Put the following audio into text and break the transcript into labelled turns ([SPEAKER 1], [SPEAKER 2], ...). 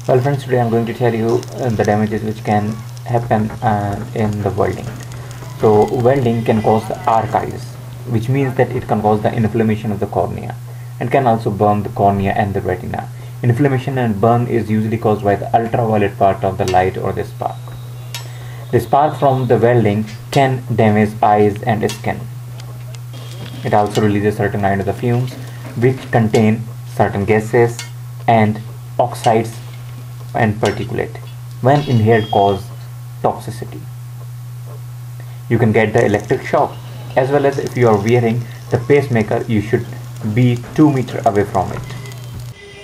[SPEAKER 1] Well friends, today I'm going to tell you the damages which can happen in the welding. So welding can cause the arc eyes, which means that it can cause the inflammation of the cornea and can also burn the cornea and the retina. Inflammation and burn is usually caused by the ultraviolet part of the light or the spark. The spark from the welding can damage eyes and skin. It also releases certain kind of the fumes which contain certain gases and oxides and particulate. When inhaled cause toxicity. You can get the electric shock, as well as if you are wearing the pacemaker, you should be 2 meters away from it.